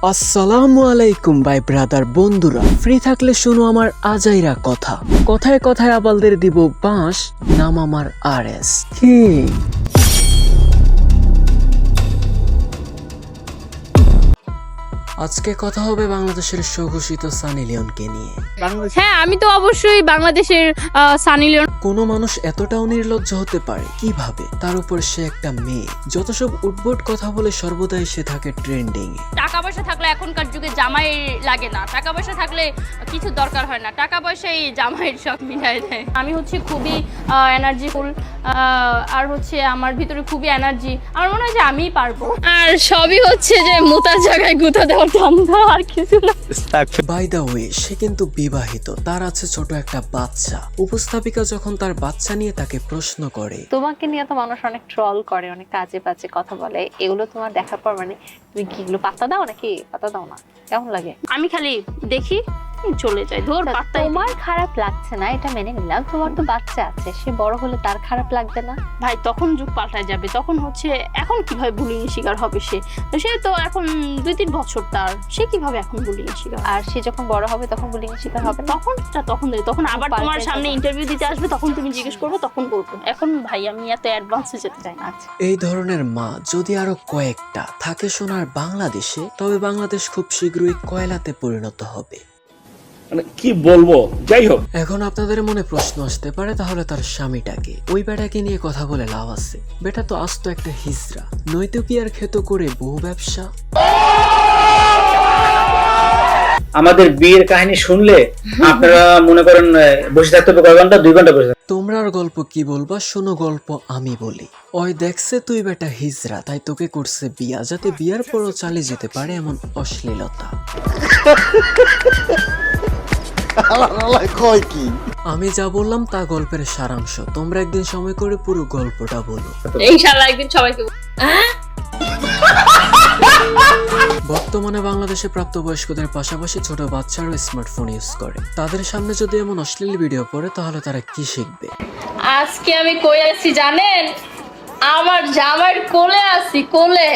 আসসালামু আলাইকুম ভাই ব্রাদার বন্ধুরা, ফ্রি থাকলে শোনো আমার আজাইরা কথা। কথায় কথায় আবালদের দিব বাঁশ, নাম আমার RS। কি আজকে কথা হবে বাংলাদেশের সুঘোষিত সানি লিওনকে নিয়ে। হ্যাঁ, আমি তো অবশ্যই বাংলাদেশের সানি লিওন। কোনো মানুষ এতটাও নির্লজ্জ হতে পারে কিভাবে? তার উপর সে একটা মেয়ে, যত সব উদ্ভট কথা বলে সর্বদাই সে থাকে ট্রেন্ডিং এ। টাকা পয়সা থাকলে এখনকার যুগে জামাই লাগে না, টাকা পয়সা থাকলে কিছু দরকার হয় না, টাকা পয়সাই জামাইয়ের সব মিলাই দেয়। আমি হচ্ছে খুবই এনার্জিফুল, আর হচ্ছে আমার ভিতরে খুবই এনার্জি। আমার মনে হয় যে আমিই পারবো, আর সবই হচ্ছে যে মোতার জায়গায় গুঁতা দেওয়ার ধান্দা, আর কিছু না। বাই দ্য ওয়ে, সে কিন্তু বিবাহিত, তার আছে ছোট একটা বাচ্চা। উপস্থাপিকা যখন তার বাচ্চা নিয়ে তাকে প্রশ্ন করে, তোমাকে নিয়ে তো মানুষ অনেক ট্রল করে, অনেক কাজে বাজে কথা বলে, এগুলো তোমার দেখার পর মানে তুমি কি এগুলো পাত্তা দাও নাকি? পাত্তা দাও না? কেমন লাগে? আমি খালি দেখি চলে যাই, ধর পাত্তাই। তোমার খারাপ লাগছে না এটা মেনে নিলাম, তোমার তো বাচ্চা আছে, সে বড় হলে তার খারাপ লাগবে না? ভাই তখন যুগ পাল্টায় যাবে, তখন হচ্ছে এখন কিভাবে বুলিং শিকার হবে সে? সে তো এখন 2-3 বছর, তার সে কিভাবে এখন বুলিং শিকার? আর সে যখন বড় হবে তখন বুলিং শিকার হবে না? তখন আবার তোমার পাল্টায় সামনে যাবে। ইন্টারভিউ দিতে আসবে, তখন তুমি জিজ্ঞেস করবে, তখন বলবো। এখন ভাই আমি এত অ্যাডভান্সে যেতে চাই না। আচ্ছা, এই ধরনের মা যদি আরো কয়েকটা থাকে সোনার বাংলাদেশে, তবে বাংলাদেশ খুব শীঘ্রই কয়লাতে পরিণত হবে। মানে কি বলবো, যাই হোক। এখন আপনাদের মনে প্রশ্ন আসতে পারে, তাহলে তার স্বামীটাকে, ওই বেটাকে নিয়ে কথা বলে লাভ আছে? বেটা তো আস্ত একটা হিজড়া, নয়তো কি আর খেতো করে বহু ব্যবসা। আমাদের বিয়ের কাহিনী শুনলে আপনারা মনে করেন বসে থাকতে হবে কয় ঘন্টা, 2 ঘন্টা বসে থাকতে। তোমরা আর গল্প কি বলবা, শোনো গল্প আমি বলি। ওই দেখছে তুই বেটা হিজড়া, তাই তোকে করছে বিয়া, যাতে বিয়ার পরও চালিয়ে যেতে পারে এমন অশ্লীলতা। আমি যা বললাম তা গল্পের সারাংশ, তোমরা একদিন সময় করে পুরো গল্পটা বলো। ইনশাআল্লাহ একদিন সবাইকে। বর্তমানে বাংলাদেশে প্রাপ্তবয়স্কদের পাশাপাশি ছোট বাচ্চারাও স্মার্টফোন ইউজ করে। তাদের সামনে যদি এমন অশ্লীল ভিডিও পড়ে, তাহলে তারা কি শিখবে? আজকে আমি কই আছি জানেন? আমার জামাইয়ের কোলে আছি, কোলে।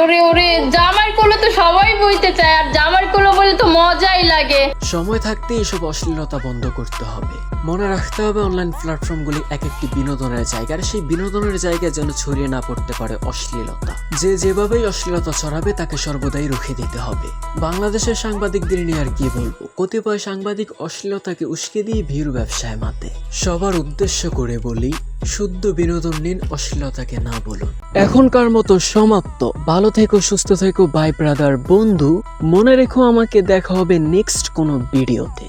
ওরে ওরে, জামাইয়ের কোলে তো সবাই বইতে চায়, আর জামাইয়ের কোলে বলে তো মজাই লাগে। সময় থাকতে এসব অশ্লীলতা বন্ধ করতে হবে। মনে রাখতে হবে অনলাইন প্ল্যাটফর্মগুলি এক একটি বিনোদনের জায়গা, আর সেই বিনোদনের জায়গায় যেন ছড়িয়ে না পড়তে পারে অশ্লীলতা। যে যেভাবেই অশ্লীলতা ছড়াবে তাকে সর্বদাই রুখে দিতে হবে। বাংলাদেশের সাংবাদিকদের নিয়ে আর কি বলবো, কতিপয় সাংবাদিক অশ্লীলতাকে উস্কে দিয়ে ভীরু ব্যবসায় মাতে। সবার উদ্দেশ্য করে বলি, শুদ্ধ বিনোদন নিন, অশ্লীলতাকে না বলুন। এখনকার মতো সমাপ্ত। ভালো থেকো, সুস্থ থেকো, বাই ব্রাদার বন্ধু। মনে রেখো, আমাকে দেখা হবে নেক্সট কোনো ভিডিওতে।